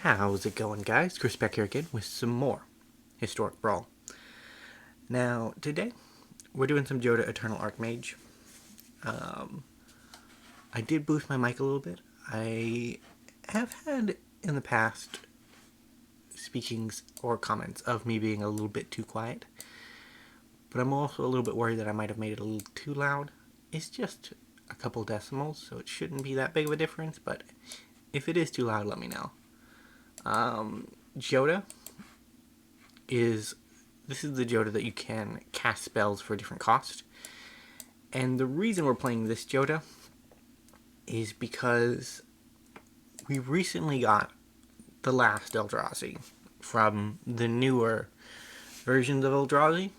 How's it going, guys? Chris back here again with some more Historic Brawl. Now, today, we're doing some Jodah Eternal Archmage. I did boost my mic a little bit. I have had, in the past, speakings or comments of me being a little bit too quiet. But I'm also a little bit worried that I might have made it a little too loud. It's just a couple decimals, so it shouldn't be that big of a difference, but if it is too loud, let me know. Jodah is the Jodah that you can cast spells for a different cost. And the reason we're playing this Jodah is because we recently got the last Eldrazi from the newer versions of Eldrazi,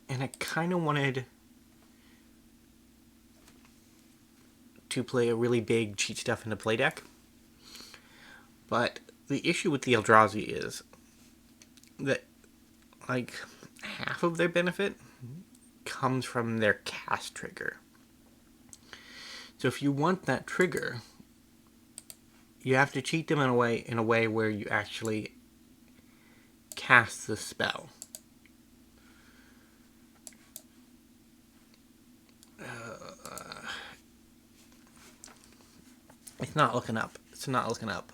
and I kind of wanted to play a really big cheat stuff in the play deck. But the issue with the Eldrazi is that, like, half of their benefit comes from their cast trigger. So if you want that trigger, you have to cheat them in a way where you actually cast the spell. It's not looking up. It's not looking up.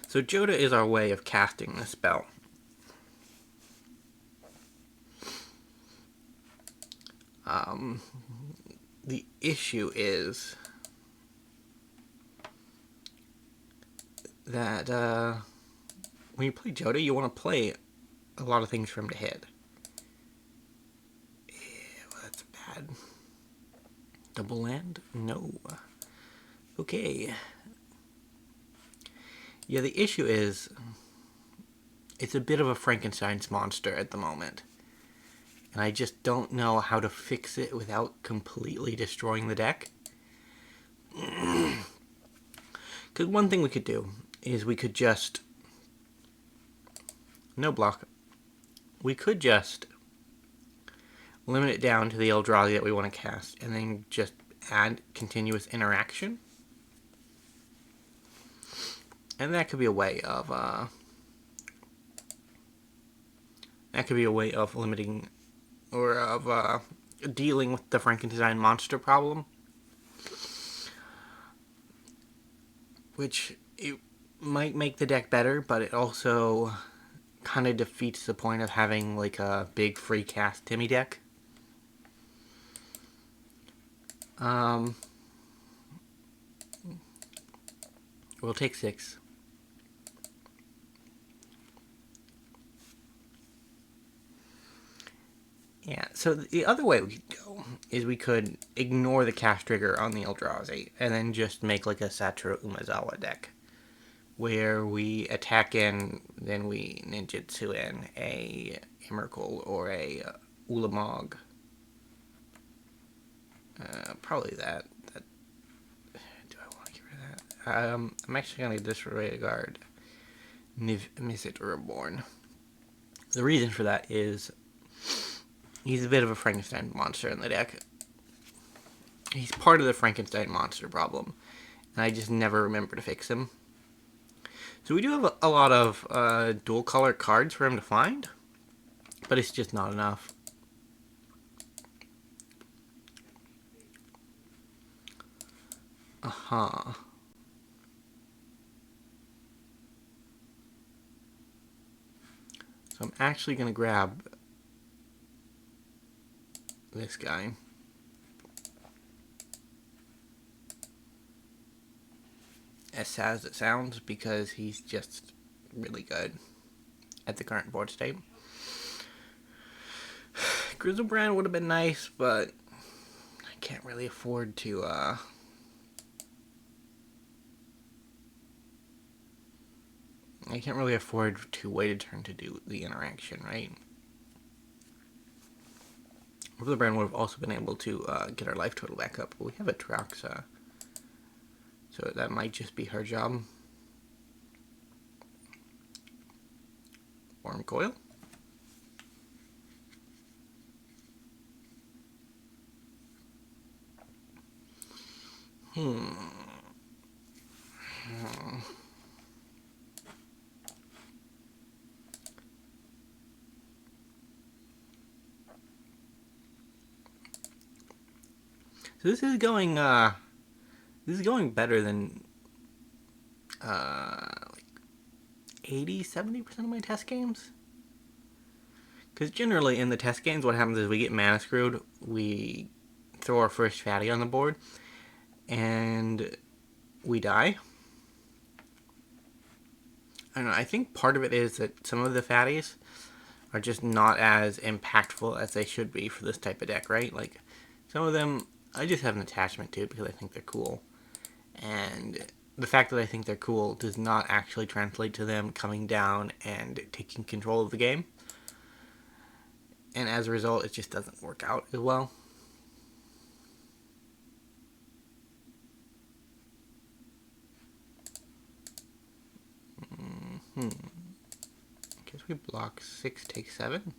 So Jodah is our way of casting the spell. The issue is that when you play Jodah, you want to play a lot of things for him to hit. Yeah, well, that's bad. Double land? No. Okay. Yeah, the issue is it's a bit of a Frankenstein's monster at the moment. And I just don't know how to fix it without completely destroying the deck. Because one thing we could do is we could just... No block. We could just limit it down to the Eldrazi that we want to cast, and then just add continuous interaction. And that could be a way of... limiting... or of dealing with the Frankenstein monster problem. Which, it might make the deck better, but it also kind of defeats the point of having, like, a big free cast Timmy deck. We'll take 6. Yeah, so the other way we could go is we could ignore the cast trigger on the Eldrazi and then just make like a Satra Umezawa deck where we attack in, then we ninjutsu in a Emrakul or a Ulamog. Probably that. Do I want to get rid of that? I'm actually going to disregard Niv-Mizzet Reborn. The reason for that is he's a bit of a Frankenstein monster in the deck. He's part of the Frankenstein monster problem, and I just never remember to fix him. So we do have a lot of dual color cards for him to find, but it's just not enough. So I'm actually going to grab this guy. As sad as it sounds, because he's just really good at the current board state. Grizzlebrand would have been nice, but I can't really afford to wait a turn to do the interaction, right? Grizzlebrand would have also been able to get our life total back up, but we have Atraxa, so that might just be her job. Worm Coil. So this is going better than like 80-70% of my test games. Because generally in the test games, what happens is we get mana screwed, we throw our first fatty on the board, and we die. I don't know, I think part of it is that some of the fatties are just not as impactful as they should be for this type of deck, right? Like, some of them I just have an attachment to because I think they're cool. And the fact that I think they're cool does not actually translate to them coming down and taking control of the game. And as a result, it just doesn't work out as well. I guess we block 6, take 7.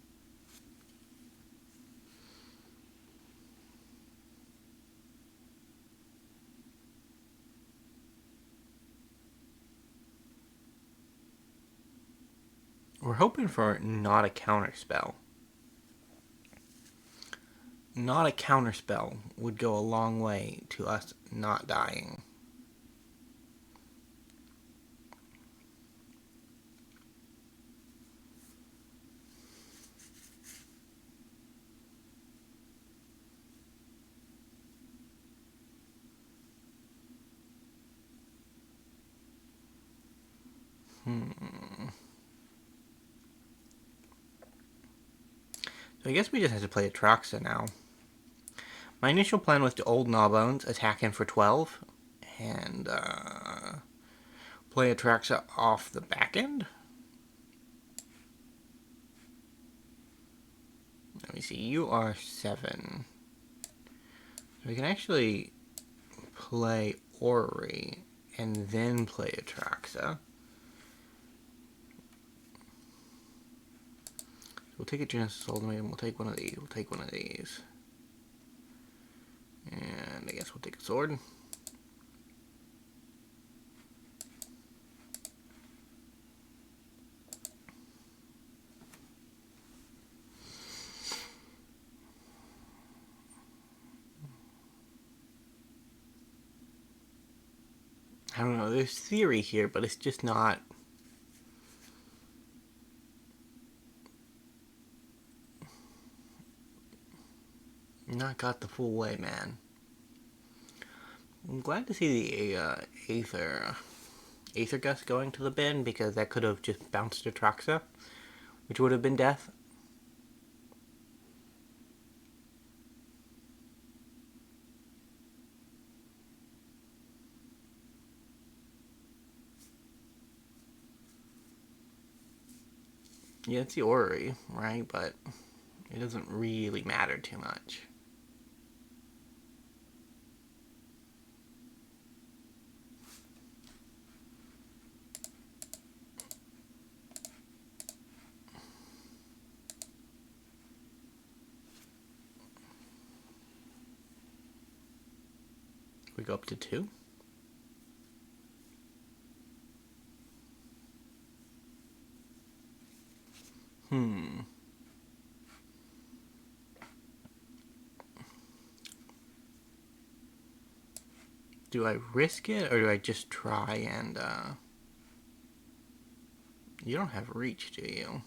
We're hoping for not a counterspell. Not a counterspell would go a long way to us not dying. So I guess we just have to play Atraxa now. My initial plan was to old Gnawbones, attack him for 12, and play Atraxa off the back end. Let me see, you are 7. So we can actually play Ori and then play Atraxa. We'll take a Genesis Ultimatum, we'll take one of these, we'll take one of these. And I guess we'll take a sword. I don't know, there's theory here, but it's just not got the full way, man. I'm glad to see the Aether Gust going to the bin, because that could have just bounced Atraxa, which would have been death. Yeah, it's the Ori, right? But it doesn't really matter too much. We go up to 2. Do I risk it, or do I just try and, You don't have reach, do you?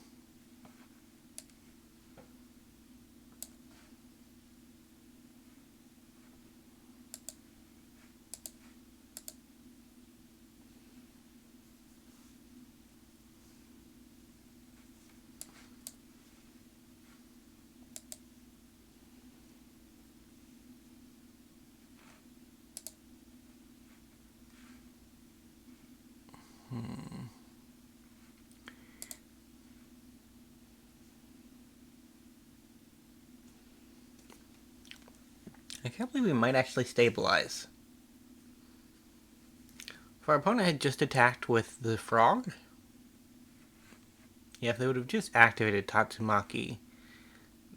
I can't believe we might actually stabilize. If our opponent had just attacked with the frog, yeah, if they would have just activated Tatsumaki,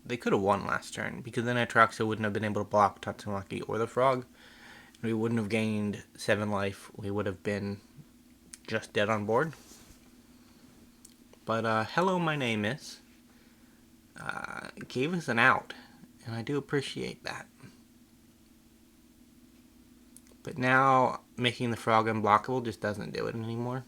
they could have won last turn, because then Atraxa wouldn't have been able to block Tatsumaki or the frog, We wouldn't have gained 7 life. We would have been just dead on board. But hello, my name is. Gave us an out, and I do appreciate that. But now making the frog unblockable just doesn't do it anymore.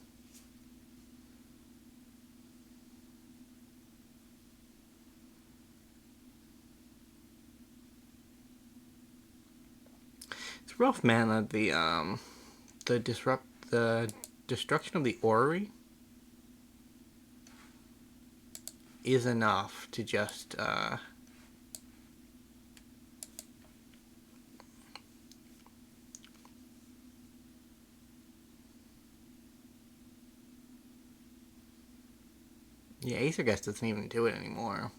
It's rough, man. The destruction of the orrery is enough to just yeah, Aethergust doesn't even do it anymore.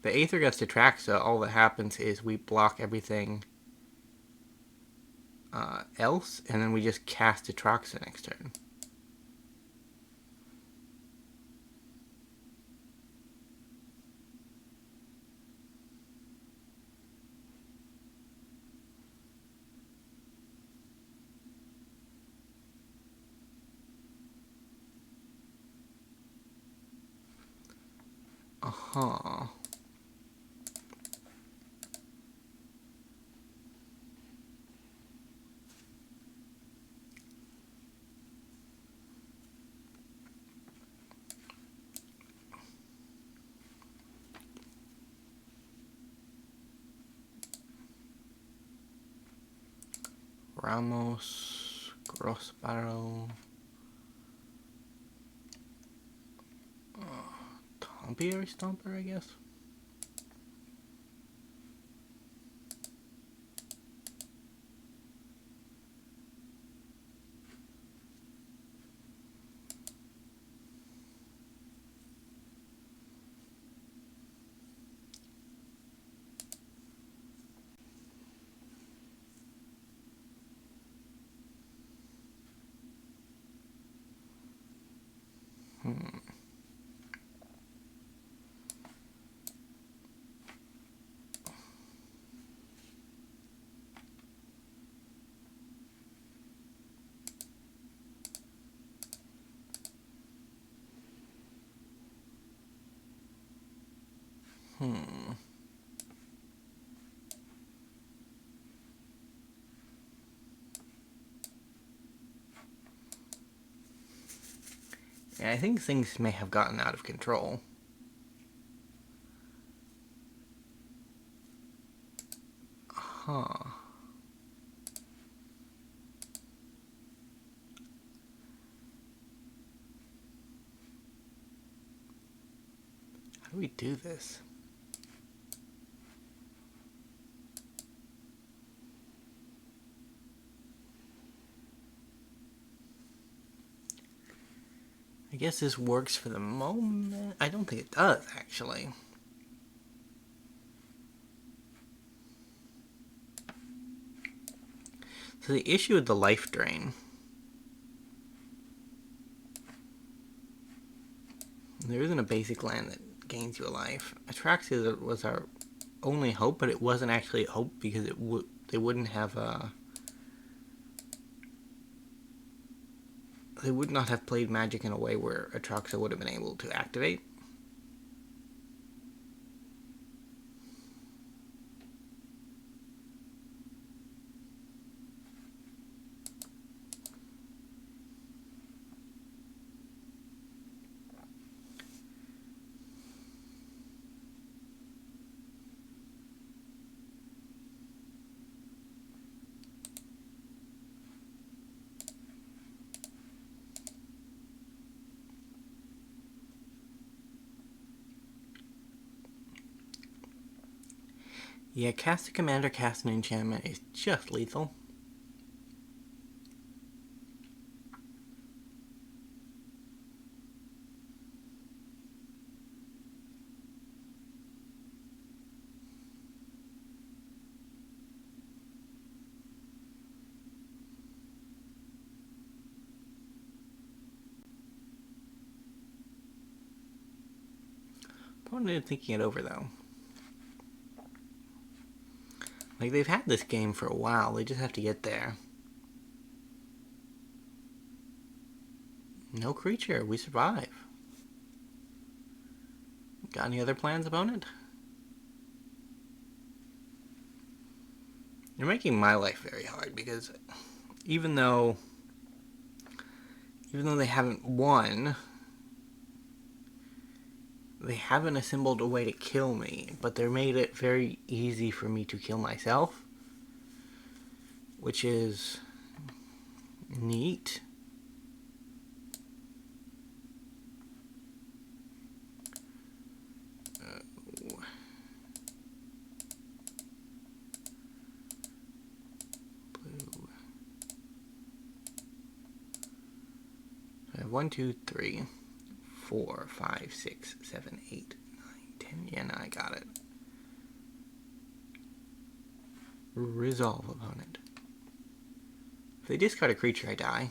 The Aethergust Atraxa, all that happens is we block everything else, and then we just cast Atraxa next turn. Uh-huh. Ramos, Gross Barrel, Tompier Stomper, I guess. Yeah, I think things may have gotten out of control. Huh. How do we do this? I guess this works for the moment. I don't think it does, actually. So the issue with the life drain. There isn't a basic land that gains you a life. Atraxa was our only hope, but it wasn't actually a hope because they wouldn't have they would not have played Magic in a way where Atraxa would have been able to activate. Yeah, cast a commander, cast an enchantment is just lethal. Probably thinking it over though. Like, they've had this game for a while. They just have to get there. No creature. We survive. Got any other plans, opponent? You're making my life very hard, because even though they haven't won, they haven't assembled a way to kill me, but they made it very easy for me to kill myself, which is neat. Blue. I have 1, 2, 3, 4, 5, 6, 7, 8, 9, 10. Yeah, no, I got it. Resolve, opponent. If they discard a creature, I die.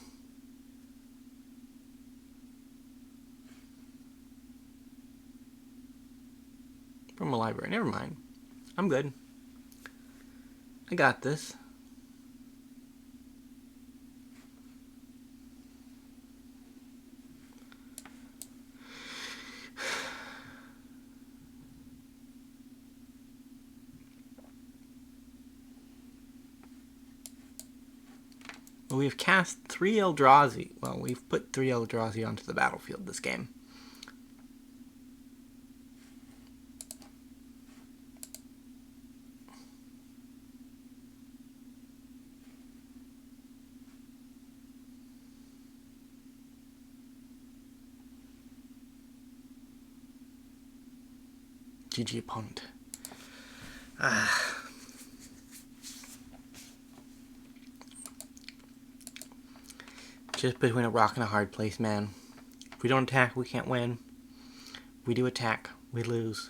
From a library. Never mind. I'm good. I got this. We've cast 3 Eldrazi. Well, we've put 3 Eldrazi onto the battlefield this game. GG, opponent. Just between a rock and a hard place, man. If we don't attack, we can't win. If we do attack, we lose.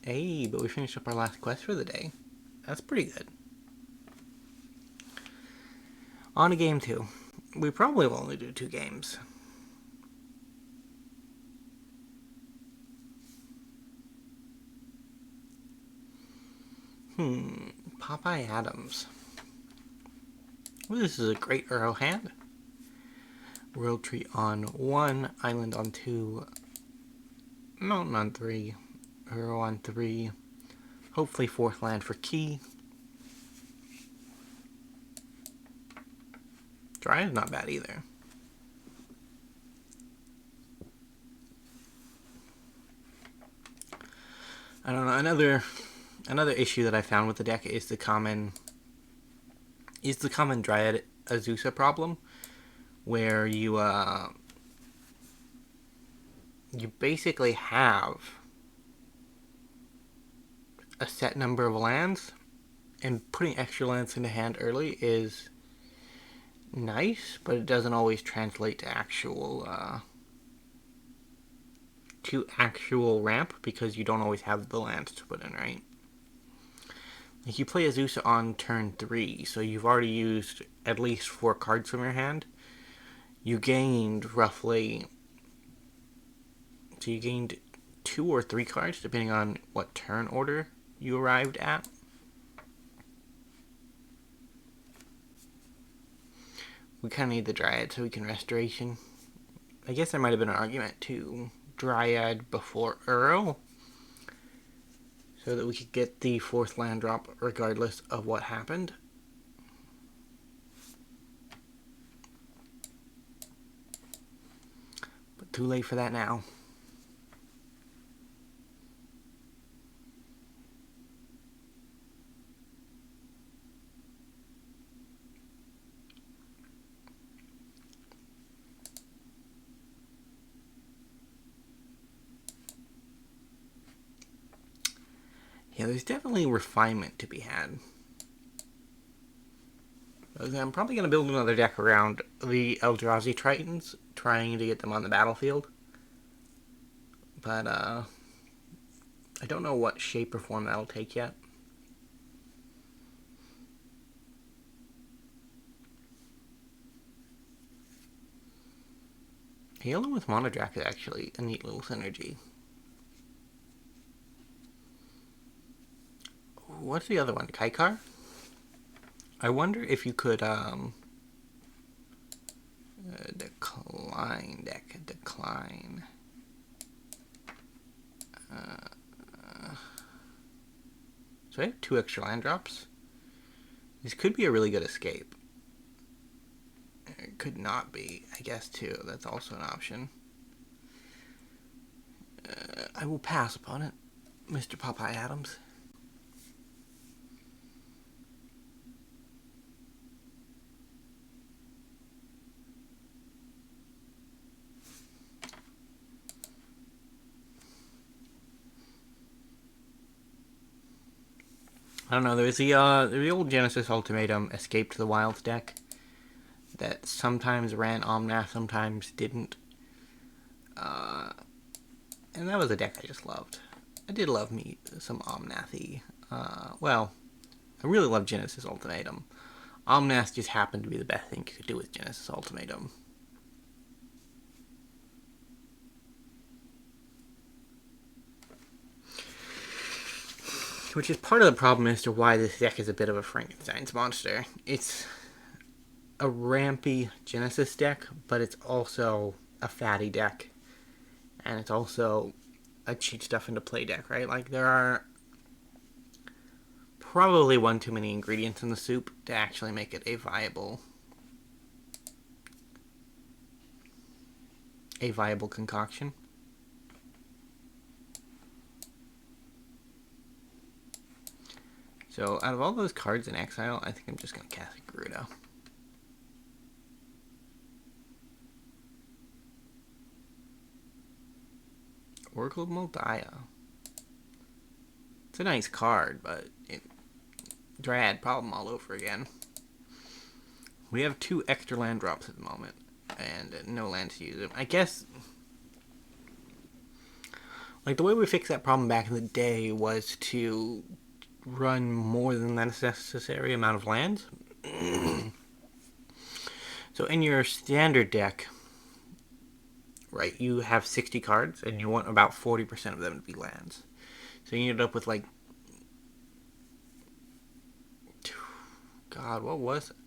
Hey, but we finished up our last quest for the day. That's pretty good. On to game 2. We probably will only do 2 games. Popeye Adams. Well, this is a great Uro hand. World Tree on 1, Island on 2, Mountain on 3, Uro on 3, hopefully 4th land for key. Dryad's not bad either. I don't know, another issue that I found with the deck is the common Dryad Azusa problem, where you basically have a set number of lands, and putting extra lands into hand early is nice, but it doesn't always translate to actual ramp, because you don't always have the lands to put in, right? Like, you play Azusa on turn 3, so you've already used at least 4 cards from your hand. You gained 2 or 3 cards, depending on what turn order you arrived at. We kind of need the Dryad so we can Restoration. I guess there might have been an argument to Dryad before Uro, so that we could get the 4th land drop regardless of what happened. But too late for that now. Yeah, there's definitely refinement to be had. I'm probably going to build another deck around the Eldrazi Tritons, trying to get them on the battlefield. But, I don't know what shape or form that'll take yet. Halo with Monodrack is actually a neat little synergy. what's the other one? Kaikar? I wonder if you could, decline deck, decline. So I have 2 extra land drops. This could be a really good escape. It could not be, I guess, too. That's also an option. I will pass upon it, Mr. Popeye Adams. I don't know, there's the old Genesis Ultimatum Escape to the Wilds deck that sometimes ran Omnath, sometimes didn't. And that was a deck I just loved. I did love me some Omnath-y. Well, I really love Genesis Ultimatum. Omnath just happened to be the best thing you could do with Genesis Ultimatum. Which is part of the problem as to why this deck is a bit of a Frankenstein's monster. It's a rampy Genesis deck, but it's also a fatty deck. And it's also a cheat stuff into play deck, right? Like, there are probably one too many ingredients in the soup to actually make it a viable concoction. So, out of all those cards in exile, I think I'm just going to cast Gerudo. Oracle of Moldiah. It's a nice card, but Dryad problem all over again. We have 2 extra land drops at the moment, and no land to use them. I guess, like, the way we fixed that problem back in the day was to run more than the necessary amount of lands. So in your standard deck, right, you have 60 cards, and you want about 40% of them to be lands. So you end up with, like, God, what was it?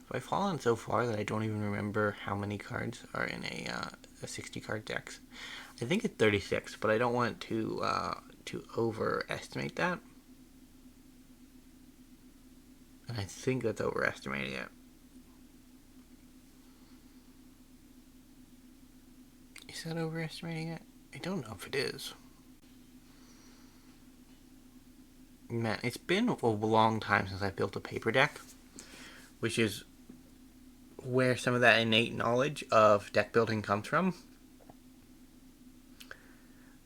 Have I fallen so far that I don't even remember how many cards are in a 60-card deck? I think it's 36, but I don't want to overestimate that. And I think that's overestimating it. Is that overestimating it? I don't know if it is. Man, it's been a long time since I built a paper deck, which is where some of that innate knowledge of deck building comes from.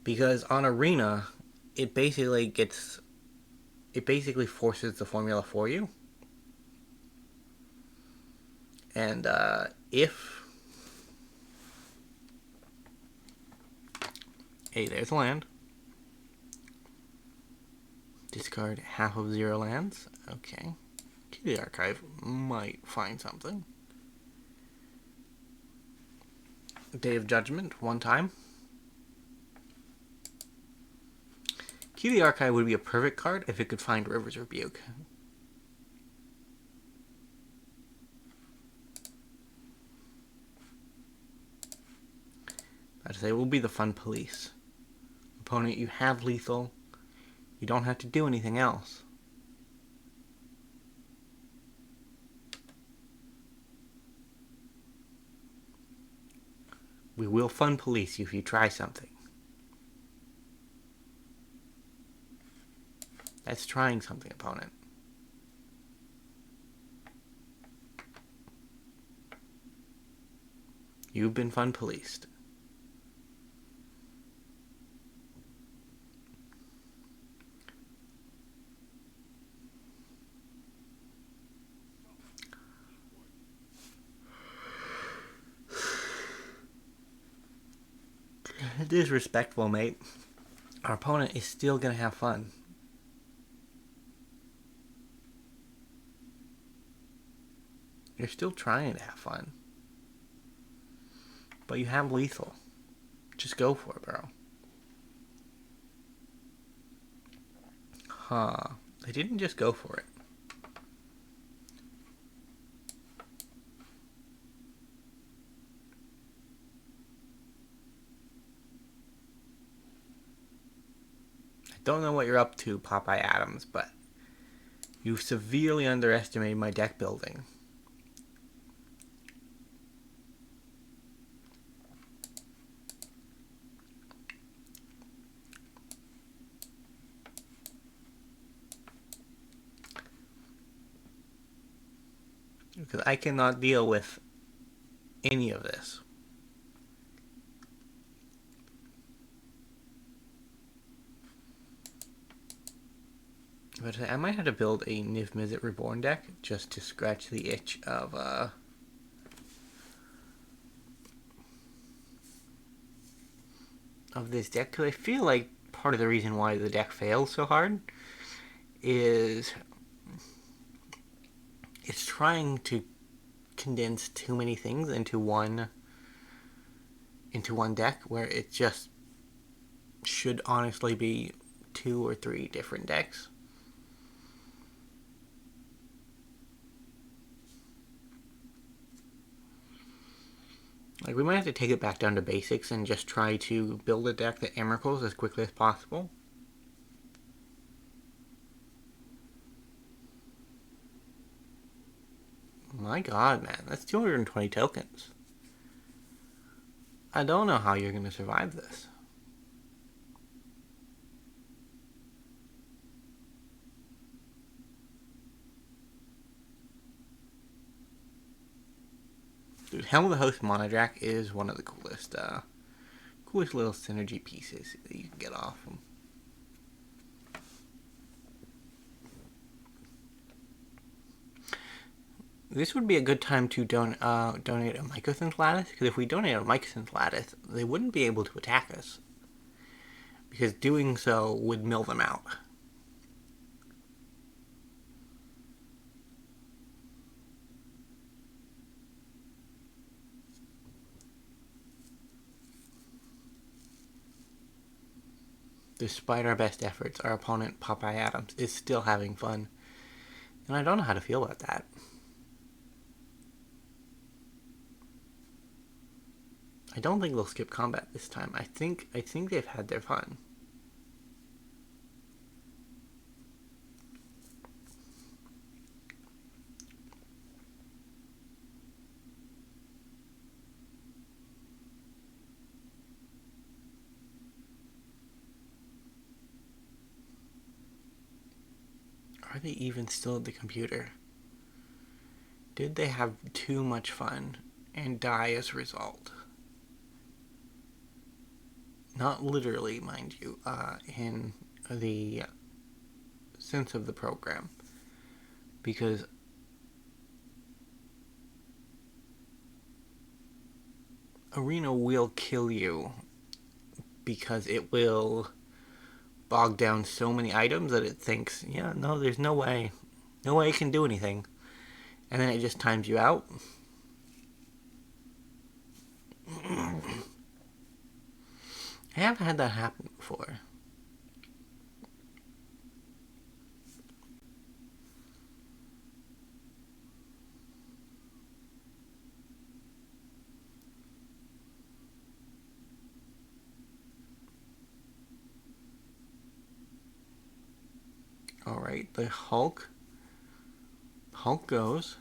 Because on Arena, it basically forces the formula for you. And if hey, there's a land. Discard half of 0 lands. Okay. Key to the Archive might find something. Day of Judgment, 1 time. Key to the Archive would be a perfect card if it could find River's Rebuke. I'd say it will be the Fun Police. Opponent, you have lethal. You don't have to do anything else. We will Fun Police you if you try something. That's trying something, opponent. You've been Fun Policed. Disrespectful, mate. Our opponent is still going to have fun. You're still trying to have fun. But you have lethal. Just go for it, bro. Huh. They didn't just go for it. I don't know what you're up to, Popeye Adams, but you've severely underestimated my deck building. Because I cannot deal with any of this. But I might have to build a Niv-Mizzet Reborn deck just to scratch the itch of this deck. Because I feel like part of the reason why the deck fails so hard is it's trying to condense too many things into one deck, where it just should honestly be 2 or 3 different decks. Like, we might have to take it back down to basics and just try to build a deck that Emrakuls as quickly as possible. My god, man, that's 220 tokens. I don't know how you're going to survive this. Dude, Helm of the Host Monodrack is one of the coolest little synergy pieces that you can get off them. This would be a good time to donate a Mycosynth Lattice, because if we donate a Mycosynth Lattice, they wouldn't be able to attack us, because doing so would mill them out. Despite our best efforts, our opponent, Popeye Adams, is still having fun. And I don't know how to feel about that. I don't think they'll skip combat this time. I think they've had their fun. Are they even still at the computer? Did they have too much fun and die as a result? Not literally, mind you, in the sense of the program. Because Arena will kill you because it will bog down so many items that it thinks, yeah, no, there's no way it can do anything. And then it just times you out. I haven't had that happen before. Alright, the Hulk. Hulk goes.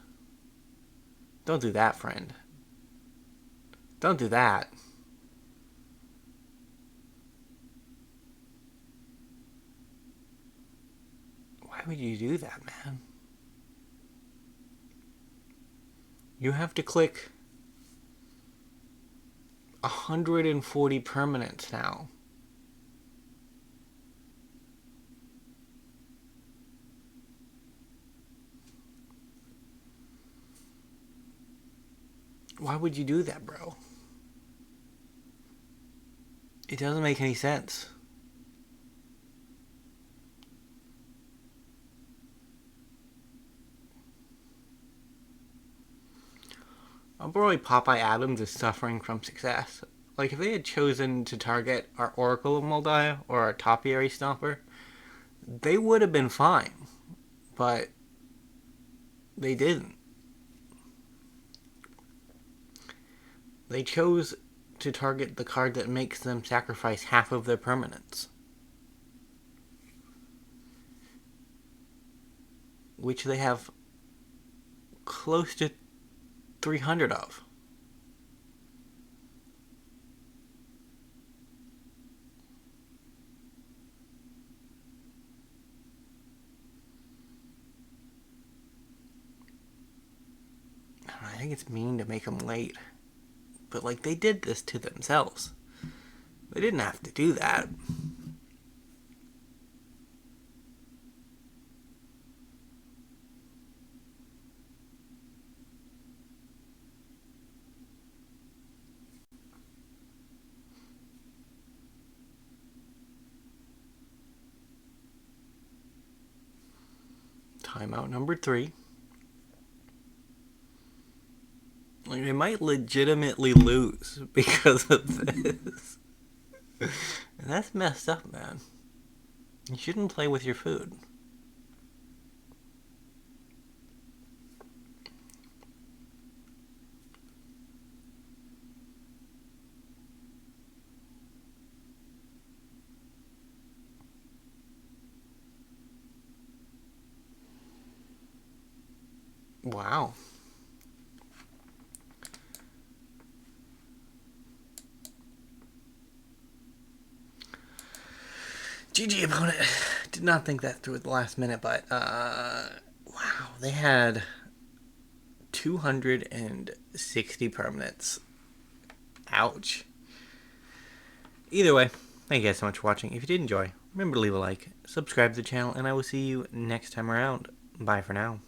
Don't do that, friend. Don't do that. Why would you do that, man? You have to click 140 permanents now. Why would you do that, bro? It doesn't make any sense. Probably Popeye Adams is suffering from success. Like, if they had chosen to target our Oracle of Moldai or our Topiary Stomper, they would have been fine, but they didn't. They chose to target the card that makes them sacrifice half of their permanents, which they have close to 300 of. I think it's mean to make them late, but like, they did this to themselves. They didn't have to do that. Timeout number 3. Like, they might legitimately lose because of this. And that's messed up, man. You shouldn't play with your food. Wow. GG opponent. Did not think that through at the last minute, but wow, they had 260 permanents. Ouch. Either way, thank you guys so much for watching. If you did enjoy, remember to leave a like, subscribe to the channel, and I will see you next time around. Bye for now.